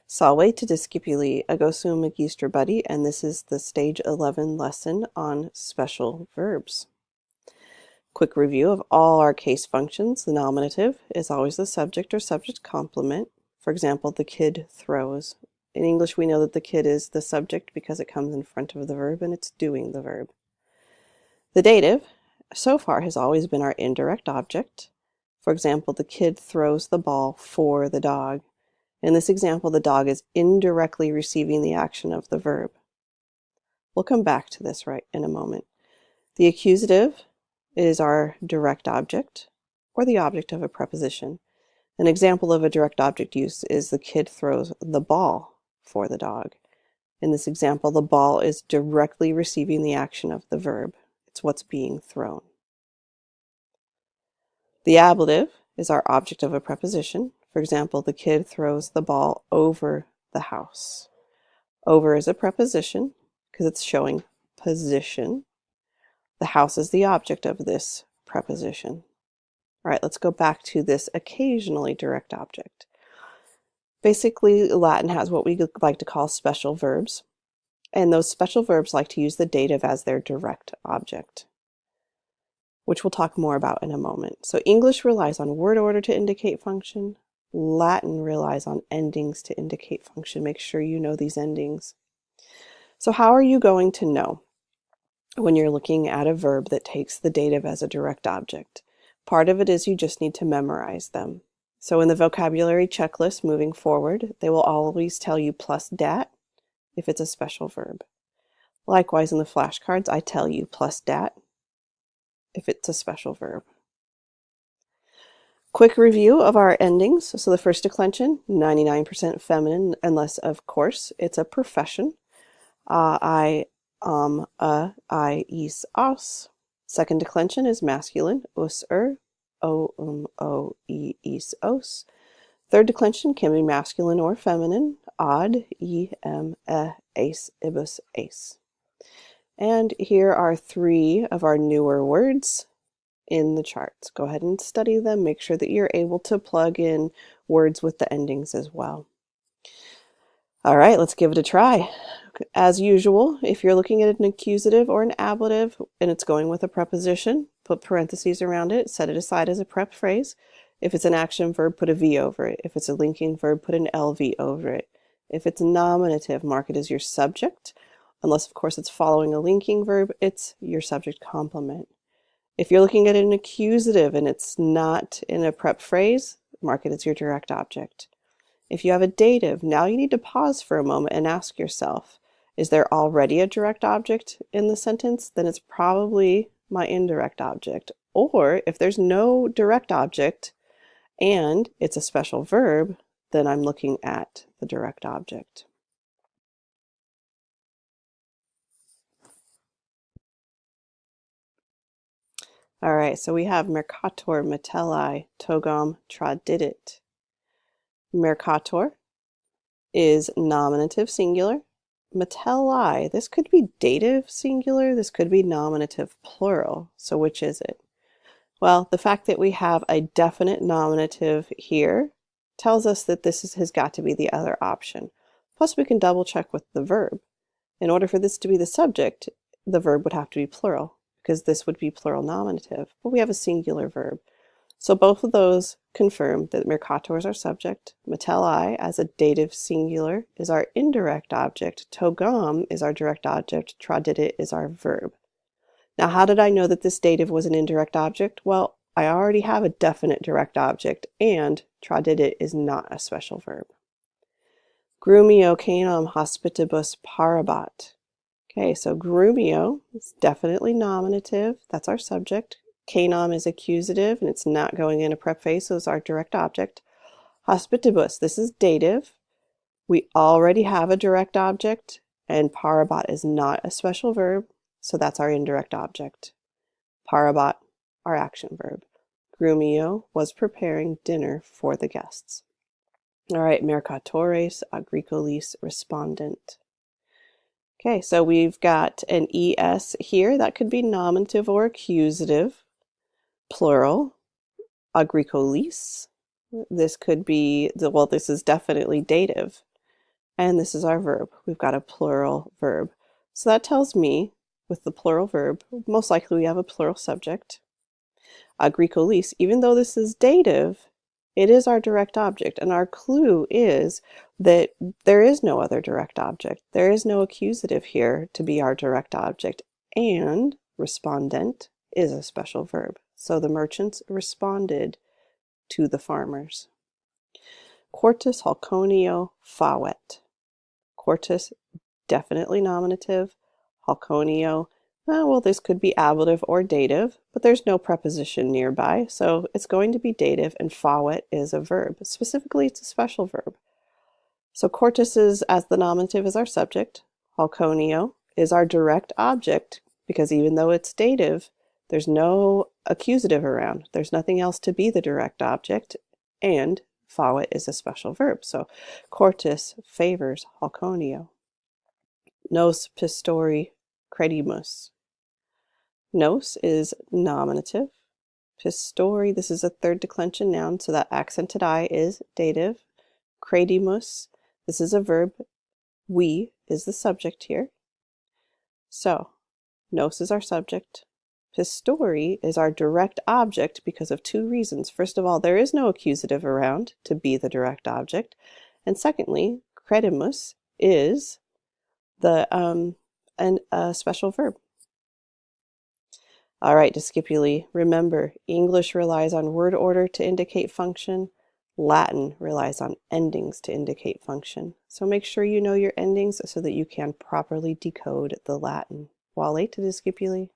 Salve to discipuli, agosum magister buddy, and this is the Stage 11 lesson on special verbs. Quick review of all our case functions. The nominative is always the subject or subject complement. For example, the kid throws. In English, we know that the kid is the subject because it comes in front of the verb and it's doing the verb. The dative, so far, has always been our indirect object. For example, the kid throws the ball for the dog. In this example, the dog is indirectly receiving the action of the verb. We'll come back to this right in a moment. The accusative is our direct object, or the object of a preposition. An example of a direct object use is the kid throws the ball for the dog. In this example, the ball is directly receiving the action of the verb. It's what's being thrown. The ablative is our object of a preposition. For example, the kid throws the ball over the house. Over is a preposition because it's showing position. The house is the object of this preposition. All right, let's go back to this occasionally direct object. Basically, Latin has what we like to call special verbs, and those special verbs like to use the dative as their direct object, which we'll talk more about in a moment. So English relies on word order to indicate function. Latin relies on endings to indicate function. Make sure you know these endings. So how are you going to know when you're looking at a verb that takes the dative as a direct object? Part of it is you just need to memorize them. So in the vocabulary checklist moving forward, they will always tell you plus dat if it's a special verb. Likewise, in the flashcards, I tell you plus dat if it's a special verb. Quick review of our endings. So the first declension, 99% feminine, unless, of course, it's a profession. I, I, is, os. Second declension is masculine, us, o, is, os. Third declension can be masculine or feminine, ad, ace, ibus, ace. And here are 3 of our newer words in the charts. Go ahead and study them. Make sure that you're able to plug in words with the endings as well. All right, let's give it a try. As usual, if you're looking at an accusative or an ablative and it's going with a preposition, put parentheses around it, set it aside as a prep phrase. If it's an action verb, put a V over it. If it's a linking verb, put an LV over it. If it's nominative, mark it as your subject. Unless, of course, it's following a linking verb, it's your subject complement. If you're looking at an accusative and it's not in a prep phrase, mark it as your direct object. If you have a dative, now you need to pause for a moment and ask yourself, is there already a direct object in the sentence? Then it's probably my indirect object. Or if there's no direct object and it's a special verb, then I'm looking at the direct object. All right, so we have mercator, metelli, togam, tradidit. Mercator is nominative singular. Metelli, this could be dative singular, this could be nominative plural. So which is it? Well, the fact that we have a definite nominative here tells us that this has got to be the other option. Plus, we can double check with the verb. In order for this to be the subject, the verb would have to be plural, because this would be plural nominative, but we have a singular verb. So both of those confirm that mercator is our subject, metelli as a dative singular is our indirect object, togam is our direct object, tradidit is our verb. Now, how did I know that this dative was an indirect object? Well, I already have a definite direct object, and tradidit is not a special verb. Grumio canam hospitibus parabat. Okay, so grumio is definitely nominative. That's our subject. Canam is accusative, and it's not going in a prep phase, so it's our direct object. Hospitibus, this is dative. We already have a direct object, and parabat is not a special verb, so that's our indirect object. Parabat, our action verb. Grumio was preparing dinner for the guests. All right, mercatores agricolis respondent. Okay, so we've got an ES here. That could be nominative or accusative, plural. Agricolis. This could be, well, this is definitely dative. and this is our verb. We've got a plural verb. So that tells me, with the plural verb, most likely we have a plural subject. Agricolis, even though this is dative, it is our direct object, and our clue is that there is no other direct object. There is no accusative here to be our direct object, and respondent is a special verb. So the merchants responded to the farmers. Quartus halconio fawet. Quartus, definitely nominative. Halconio, well, this could be ablative or dative, but there's no preposition nearby, so it's going to be dative, and fawet is a verb. Specifically, it's a special verb. So Quartus is, as the nominative, is our subject. Halconio is our direct object, because even though it's dative, there's no accusative around. There's nothing else to be the direct object, and fawet is a special verb. So Quartus favors halconio. Nos pistori credimus. Nos is nominative. Pistori, this is a third declension noun, so that accented I is dative. Credimus, this is a verb. We is the subject here. So, nos is our subject. Pistori is our direct object because of two reasons. First of all, there is no accusative around to be the direct object. And secondly, credimus is the a special verb. All right, discipuli, remember, English relies on word order to indicate function. Latin relies on endings to indicate function. So make sure you know your endings so that you can properly decode the Latin. Volley to discipuli.